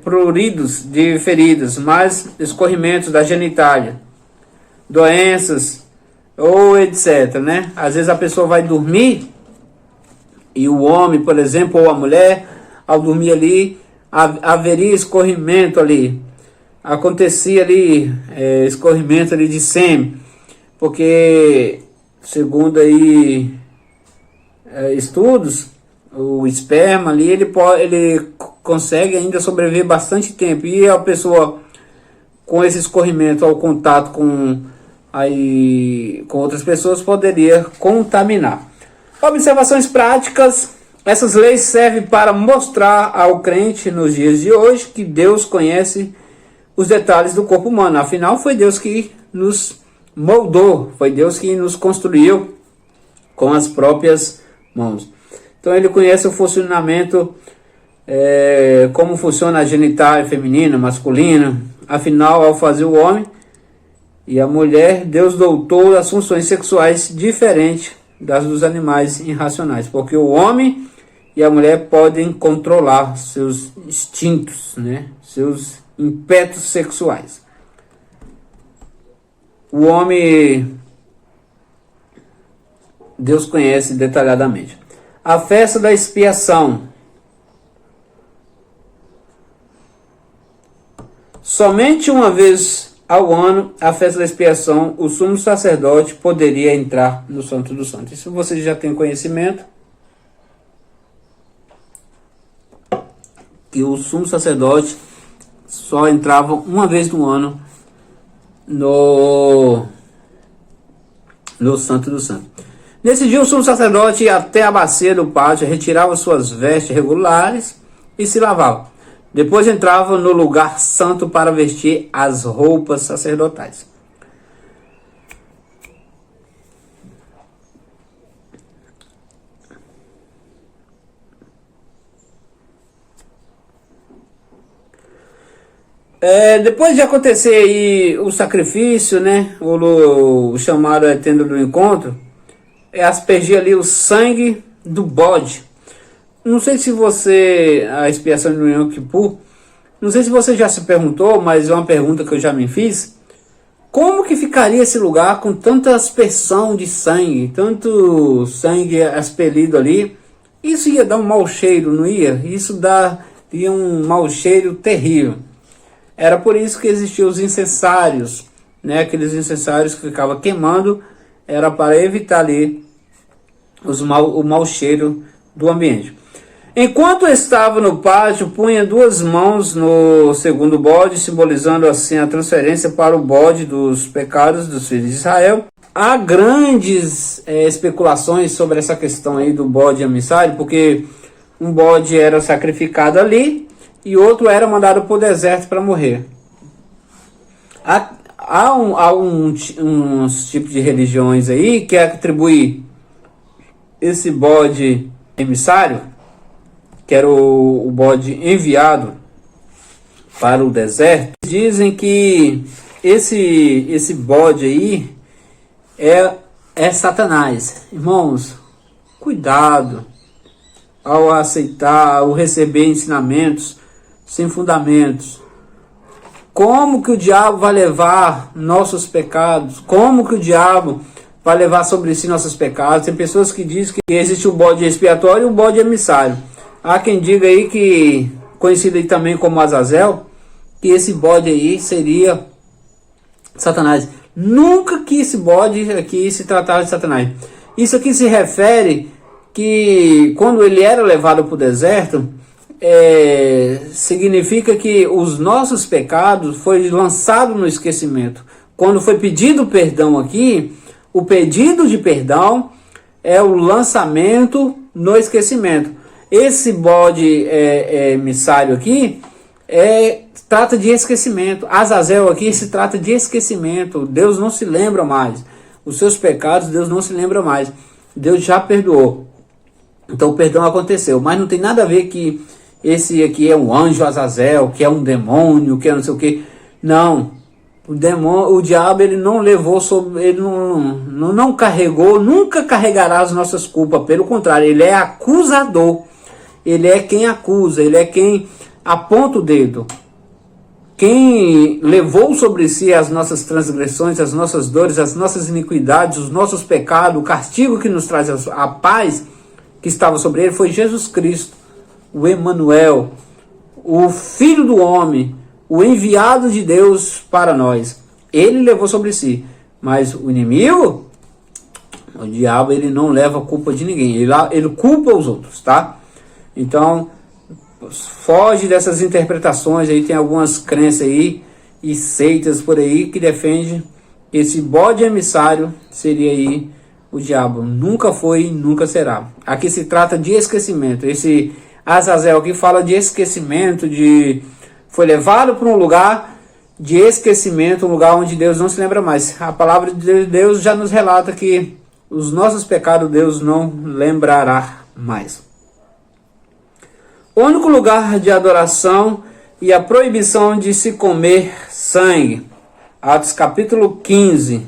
pruridos de feridas, mas escorrimentos da genitália, doenças ou etc, né? Às vezes a pessoa vai dormir e o homem, por exemplo, ou a mulher, ao dormir ali, haveria escorrimento ali. Acontecia ali escorrimento ali de sêmen, porque segundo aí estudos, o esperma ali ele consegue ainda sobreviver bastante tempo, e a pessoa com esse escorrimento ao contato com outras pessoas poderia contaminar. Observações práticas. Essas leis servem para mostrar ao crente nos dias de hoje que Deus conhece os detalhes do corpo humano. Afinal, foi Deus que nos moldou, foi Deus que nos construiu com as próprias mãos. Então ele conhece o funcionamento, como funciona a genitália feminina, masculina. Afinal, ao fazer o homem e a mulher, Deus dotou as funções sexuais diferentes das dos animais irracionais, porque o homem e a mulher podem controlar seus instintos, né? Seus impetos sexuais. O homem, Deus conhece detalhadamente. A festa da expiação. Somente uma vez ao ano, a festa da expiação, o sumo sacerdote poderia entrar no Santo dos Santos. Isso você já tem conhecimento, que o sumo sacerdote só entrava uma vez no ano no Santo dos Santos. Nesse dia, o sumo sacerdote ia até a bacia do pátio, retirava suas vestes regulares e se lavava. Depois entrava no lugar santo para vestir as roupas sacerdotais. Depois de acontecer aí o sacrifício, né, o chamado tenda do encontro, aspergir ali o sangue do bode. Não sei se a expiação do Yom Kippur, não sei se você já se perguntou, mas é uma pergunta que eu já me fiz. Como que ficaria esse lugar com tanta aspersão de sangue, tanto sangue expelido ali? Isso ia dar um mau cheiro, não ia? Isso daria um mau cheiro terrível. Era por isso que existiam os incensários, né? Aqueles incensários que ficavam queimando, era para evitar ali o mau cheiro do ambiente. Enquanto estava no pátio, punha 2 mãos no segundo bode, simbolizando assim a transferência para o bode dos pecados dos filhos de Israel. Há grandes especulações sobre essa questão aí do bode emissário, porque um bode era sacrificado ali e outro era mandado para o deserto para morrer. Há uns tipos de religiões aí que atribuem esse bode emissário, que era o bode enviado para o deserto. Dizem que esse bode aí é Satanás. Irmãos, cuidado ao aceitar, ao receber ensinamentos sem fundamentos. Como que o diabo vai levar nossos pecados? Como que o diabo vai levar sobre si nossos pecados? Tem pessoas que dizem que existe o bode expiatório e o bode emissário. Há quem diga aí que, conhecido aí também como Azazel, que esse bode aí seria Satanás. Nunca que esse bode aqui se tratava de Satanás. Isso aqui se refere que quando ele era levado para o deserto, significa que os nossos pecados foi lançado no esquecimento. Quando foi pedido perdão aqui, o pedido de perdão é o lançamento no esquecimento. Esse bode emissário aqui trata de esquecimento. Azazel aqui se trata de esquecimento. Deus não se lembra mais. Os seus pecados, Deus não se lembra mais. Deus já perdoou. Então o perdão aconteceu. Mas não tem nada a ver que esse aqui é um anjo Azazel, que é um demônio, que é não sei o que. Não. O diabo ele não levou sobre, ele não carregou, nunca carregará as nossas culpas. Pelo contrário, ele é acusador. Ele é quem acusa, ele é quem aponta o dedo. Quem levou sobre si as nossas transgressões, as nossas dores, as nossas iniquidades, os nossos pecados, o castigo que nos traz a paz que estava sobre ele foi Jesus Cristo, o Emanuel, o Filho do Homem, o enviado de Deus para nós. Ele levou sobre si, mas o inimigo, o diabo, ele não leva a culpa de ninguém, ele culpa os outros, tá? Então, foge dessas interpretações aí, tem algumas crenças aí e seitas por aí que defendem esse bode emissário seria aí o diabo. Nunca foi e nunca será. Aqui se trata de esquecimento. Esse Azazel aqui fala de esquecimento, foi levado para um lugar de esquecimento, um lugar onde Deus não se lembra mais. A palavra de Deus já nos relata que os nossos pecados Deus não lembrará mais. O único lugar de adoração e a proibição de se comer sangue. Atos capítulo 15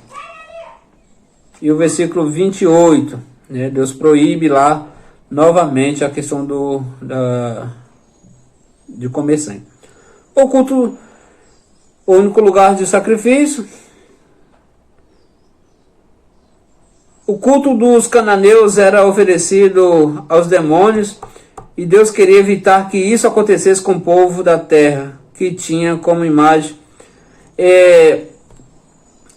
e o versículo 28. Né? Deus proíbe lá novamente a questão de comer sangue. O culto, o único lugar de sacrifício. O culto dos cananeus era oferecido aos demônios. E Deus queria evitar que isso acontecesse com o povo da terra, que tinha como imagem.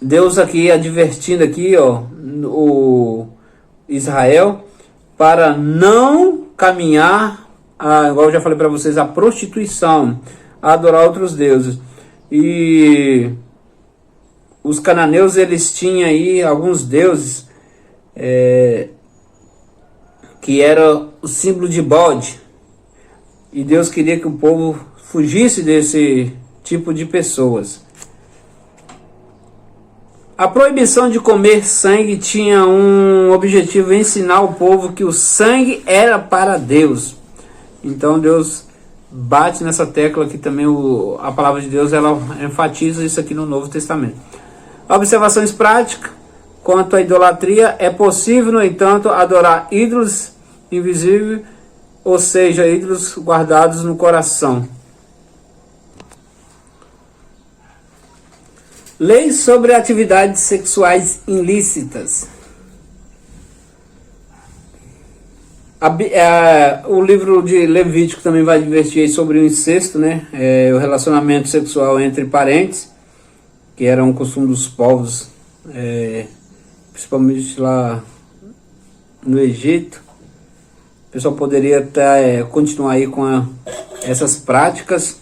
Deus aqui advertindo aqui, o Israel, para não caminhar, igual eu já falei para vocês, a prostituição, a adorar outros deuses. E os cananeus, eles tinham aí alguns deuses, que era o símbolo de bode. E Deus queria que o povo fugisse desse tipo de pessoas. A proibição de comer sangue tinha um objetivo: ensinar o povo que o sangue era para Deus. Então Deus bate nessa tecla aqui também, a palavra de Deus ela enfatiza isso aqui no Novo Testamento. Observações práticas. Quanto à idolatria, é possível, no entanto, adorar ídolos invisíveis, ou seja, ídolos guardados no coração. Leis sobre atividades sexuais ilícitas. O livro de Levítico também vai advertir sobre o incesto, né? O relacionamento sexual entre parentes, que era um costume dos povos, principalmente lá no Egito. A pessoa poderia até continuar aí com essas práticas.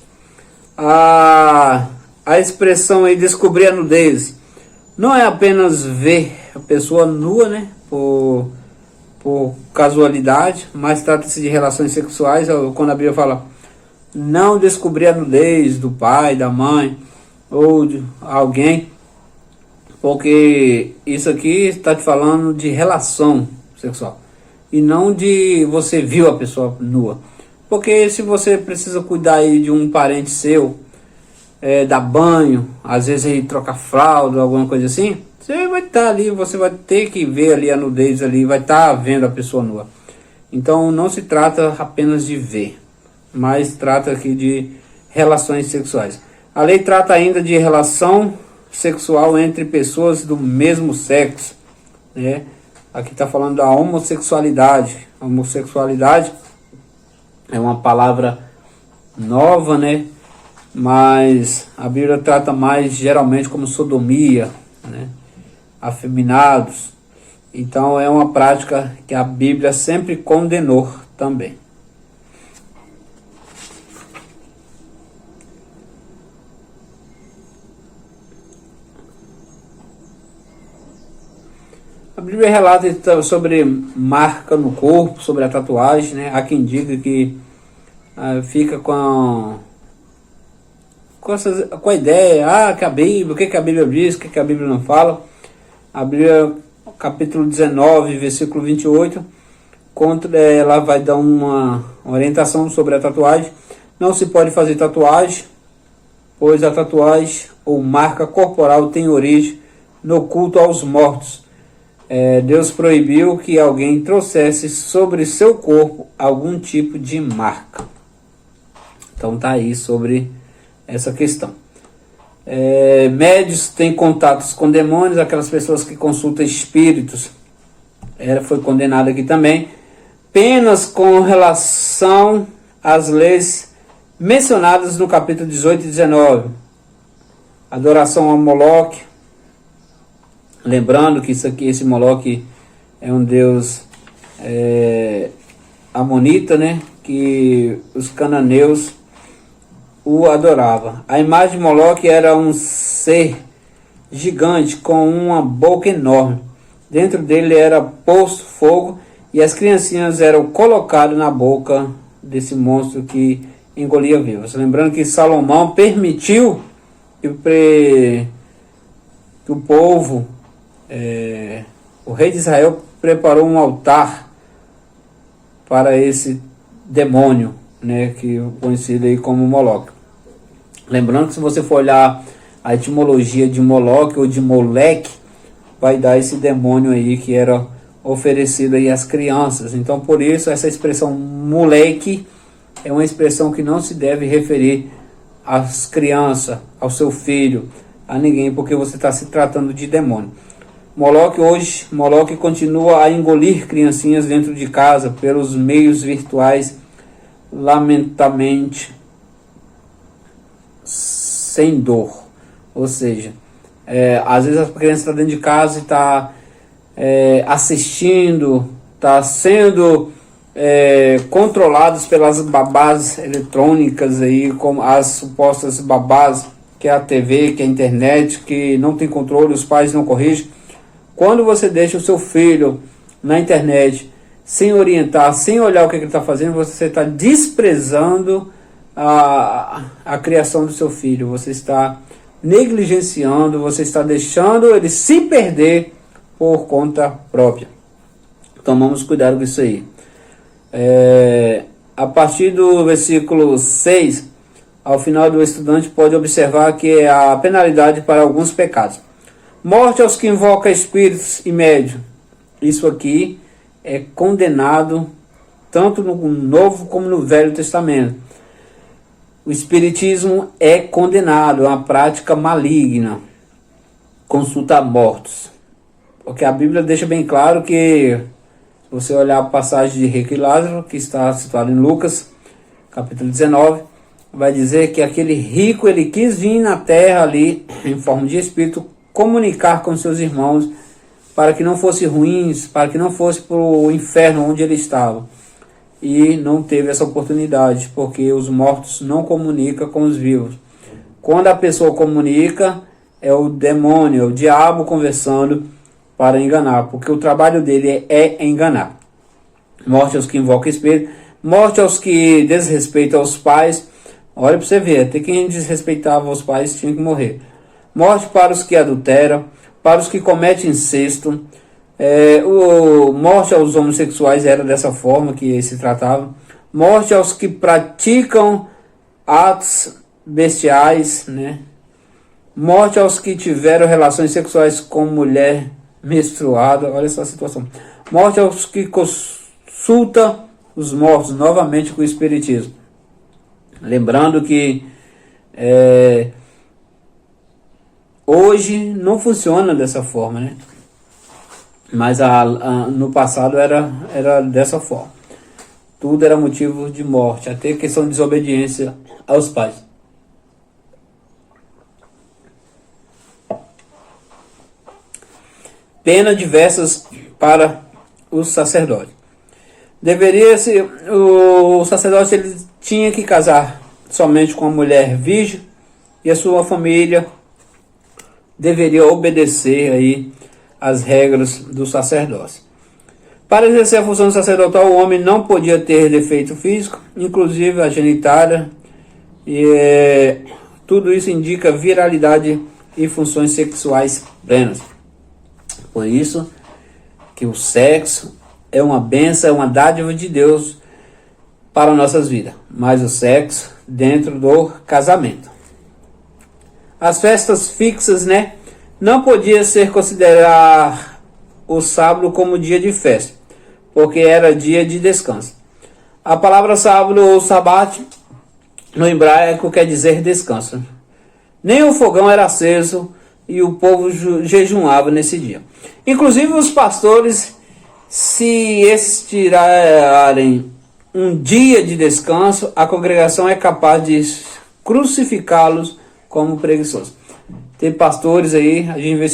A expressão aí descobrir a nudez não é apenas ver a pessoa nua, né, por casualidade, mas trata-se de relações sexuais. Quando a Bíblia fala não descobrir a nudez do pai, da mãe ou de alguém, porque isso aqui está te falando de relação sexual e não de você viu a pessoa nua. Porque se você precisa cuidar aí de um parente seu, dar banho, às vezes aí trocar fralda, alguma coisa assim, você vai estar ali, você vai ter que ver ali a nudez ali, vai estar vendo a pessoa nua. Então não se trata apenas de ver, mas trata aqui de relações sexuais. A lei trata ainda de relação sexual entre pessoas do mesmo sexo, né? Aqui está falando da homossexualidade. A homossexualidade é uma palavra nova, né? Mas a Bíblia trata mais geralmente como sodomia, né? Afeminados. Então é uma prática que a Bíblia sempre condenou também. A Bíblia relata sobre marca no corpo, sobre a tatuagem, né? Há quem diga que fica com a ideia, que a Bíblia, o que a Bíblia diz, o que a Bíblia não fala. A Bíblia, capítulo 19, versículo 28, ela vai dar uma orientação sobre a tatuagem. Não se pode fazer tatuagem, pois a tatuagem ou marca corporal tem origem no culto aos mortos. Deus proibiu que alguém trouxesse sobre seu corpo algum tipo de marca. Então tá aí sobre essa questão. Médios têm contatos com demônios, aquelas pessoas que consultam espíritos. Foi condenado aqui também. Penas com relação às leis mencionadas no capítulo 18 e 19. Adoração a Moloque. Lembrando que esse Moloque é um deus amonita, né? Que os cananeus o adorava. A imagem de Moloque era um ser gigante com uma boca enorme. Dentro dele era posto fogo e as criancinhas eram colocadas na boca desse monstro que engolia vivos. Lembrando que Salomão permitiu que o povo, o rei de Israel preparou um altar para esse demônio, né, que é conhecido aí como Moloque. Lembrando que se você for olhar a etimologia de Moloque ou de Moleque, vai dar esse demônio aí que era oferecido aí às crianças. Então por isso essa expressão moleque é uma expressão que não se deve referir às crianças, ao seu filho, a ninguém, porque você está se tratando de demônio. Moloque continua a engolir criancinhas dentro de casa pelos meios virtuais, lamentavelmente sem dor. Ou seja, às vezes a criança está dentro de casa e está assistindo, está sendo controlados pelas babás eletrônicas aí, como as supostas babás, que é a TV, que é a internet, que não tem controle, os pais não corrigem. Quando você deixa o seu filho na internet sem orientar, sem olhar o que ele está fazendo, você está desprezando a criação do seu filho. Você está negligenciando, você está deixando ele se perder por conta própria. Tomamos cuidado com isso aí. A partir do versículo 6, ao final do estudante pode observar que é a penalidade para alguns pecados. Morte aos que invocam espíritos e médios. Isso aqui é condenado tanto no Novo como no Velho Testamento. O espiritismo é condenado, é uma prática maligna. Consulta a mortos. Porque a Bíblia deixa bem claro que, se você olhar a passagem de Rico e Lázaro, que está situada em Lucas, capítulo 19, vai dizer que aquele rico, ele quis vir na terra ali, em forma de espírito, comunicar com seus irmãos, para que não fosse ruins, para que não fosse para o inferno onde ele estava. e não teve essa oportunidade, porque os mortos não comunicam com os vivos. Quando a pessoa comunica, é o demônio, é o diabo conversando para enganar, porque o trabalho dele é enganar. Morte aos que invocam espírito, morte aos que desrespeitam os pais. Olha para você ver, até quem desrespeitava os pais tinha que morrer. Morte para os que adulteram, para os que cometem incesto. Morte aos homossexuais era dessa forma que se tratava. Morte aos que praticam atos bestiais, né? Morte aos que tiveram relações sexuais com mulher menstruada. Olha essa situação. Morte aos que consultam os mortos, novamente com o espiritismo. Lembrando que hoje não funciona dessa forma, né? Mas no passado era dessa forma. Tudo era motivo de morte, até questão de desobediência aos pais. Pena diversas para os sacerdotes. O sacerdote ele tinha que casar somente com uma mulher virgem e a sua família deveria obedecer aí as regras do sacerdócio. Para exercer a função sacerdotal, o homem não podia ter defeito físico, inclusive a genitália, e tudo isso indica viralidade e funções sexuais plenas. Por isso que o sexo é uma bênção, é uma dádiva de Deus para nossas vidas, mas o sexo dentro do casamento. As festas fixas, né? Não podia ser considerar o sábado como dia de festa, porque era dia de descanso. A palavra sábado ou sabat no hebraico quer dizer descanso. Nem o fogão era aceso e o povo jejuava nesse dia. Inclusive os pastores, se esses tirarem um dia de descanso, a congregação é capaz de crucificá-los como preguiçosos. Tem pastores aí, a gente vê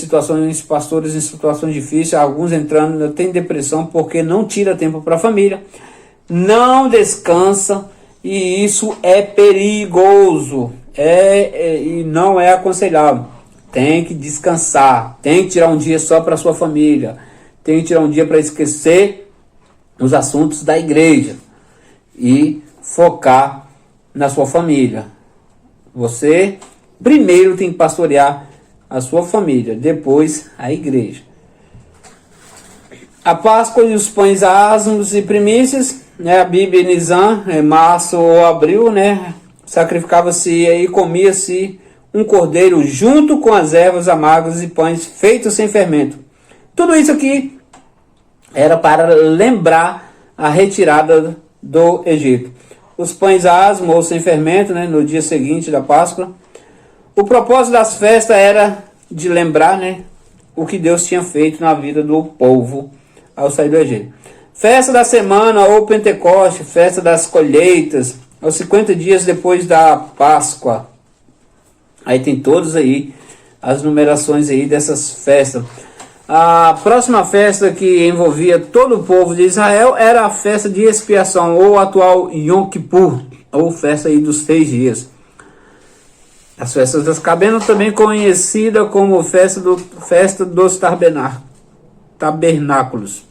pastores em situações difíceis, alguns entrando, tem depressão porque não tira tempo para a família, não descansa, e isso é perigoso, e não é aconselhável. Tem que descansar, tem que tirar um dia só para sua família, tem que tirar um dia para esquecer os assuntos da igreja e focar na sua família. Você primeiro tem que pastorear a sua família, depois a igreja. A Páscoa e os pães asmos e primícias, né? A Bíblia Nisan, março ou abril, né? Sacrificava-se e comia-se um cordeiro junto com as ervas amargas e pães feitos sem fermento. Tudo isso aqui era para lembrar a retirada do Egito. Os pães asmos ou sem fermento, né? No dia seguinte da Páscoa. O propósito das festas era de lembrar, né, o que Deus tinha feito na vida do povo ao sair do Egito. Festa da semana ou Pentecoste, festa das colheitas, aos 50 dias depois da Páscoa. Aí tem todos aí as numerações aí dessas festas. A próxima festa que envolvia todo o povo de Israel era a festa de expiação, ou atual Yom Kippur, ou festa aí dos 3 dias. As festas das cabeças, também conhecida como festa dos tabernáculos.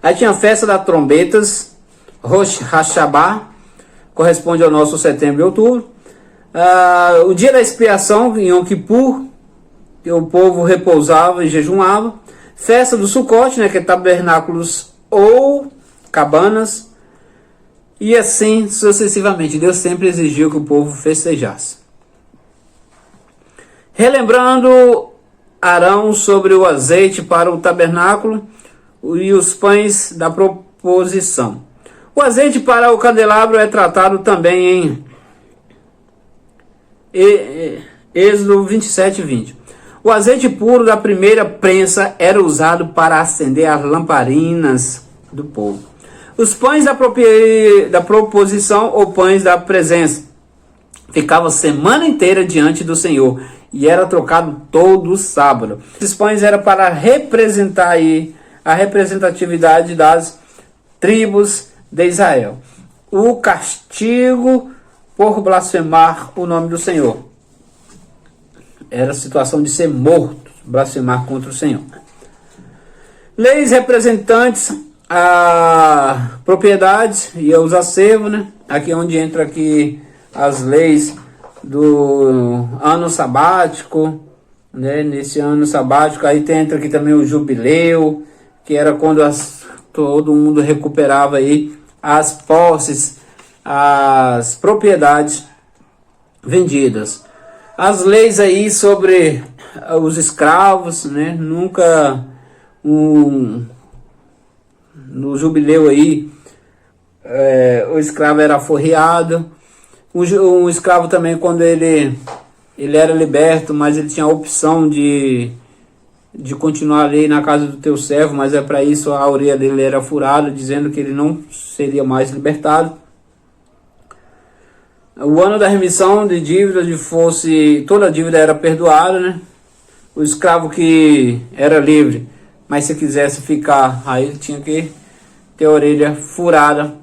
Aí tinha a festa das trombetas, Rosh Hashanah, corresponde ao nosso setembro e outubro. O dia da expiação, em Yom Kippur, que o povo repousava e jejuava. Festa do Sukkot, né, que é tabernáculos ou cabanas. E assim sucessivamente. Deus sempre exigiu que o povo festejasse. Relembrando Arão sobre o azeite para o tabernáculo e os pães da proposição. O azeite para o candelabro é tratado também em Êxodo 27 e 20. O azeite puro da primeira prensa era usado para acender as lamparinas do povo. Os pães da proposição ou pães da presença ficavam a semana inteira diante do Senhor e era trocado todo sábado. Esses pães eram para representar aí a representatividade das tribos de Israel. O castigo por blasfemar o nome do Senhor. Era a situação de ser morto, blasfemar contra o Senhor. Leis representantes a propriedades e os acervos, né? Aqui é onde entra aqui as leis do ano sabático, né? Nesse ano sabático aí entra aqui também o jubileu, que era quando todo mundo recuperava aí as posses, as propriedades vendidas. As leis aí sobre os escravos, né? Nunca no jubileu aí o escravo era aforreado. Um escravo também, quando ele era liberto, mas ele tinha a opção de continuar ali na casa do teu servo, mas para isso a orelha dele era furada, dizendo que ele não seria mais libertado. O ano da remissão de dívidas, toda a dívida era perdoada, né? O escravo que era livre, mas se quisesse ficar, aí ele tinha que ter a orelha furada.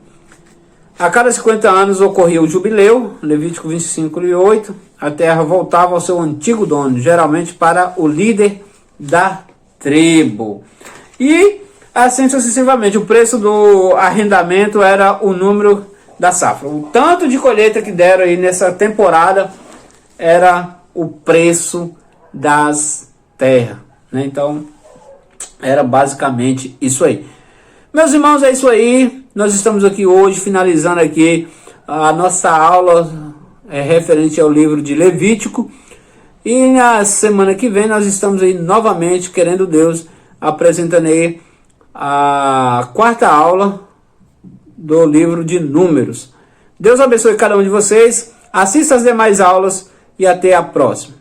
A cada 50 anos ocorria o jubileu, Levítico 25:8. A terra voltava ao seu antigo dono, geralmente para o líder da tribo. E assim sucessivamente, o preço do arrendamento era o número da safra. O tanto de colheita que deram aí nessa temporada era o preço das terras, né? Então, era basicamente isso aí. Meus irmãos, é isso aí. Nós estamos aqui hoje, finalizando aqui a nossa aula referente ao livro de Levítico. E na semana que vem nós estamos aí novamente, querendo Deus, apresentando aí a quarta aula do livro de Números. Deus abençoe cada um de vocês. Assista as demais aulas e até a próxima.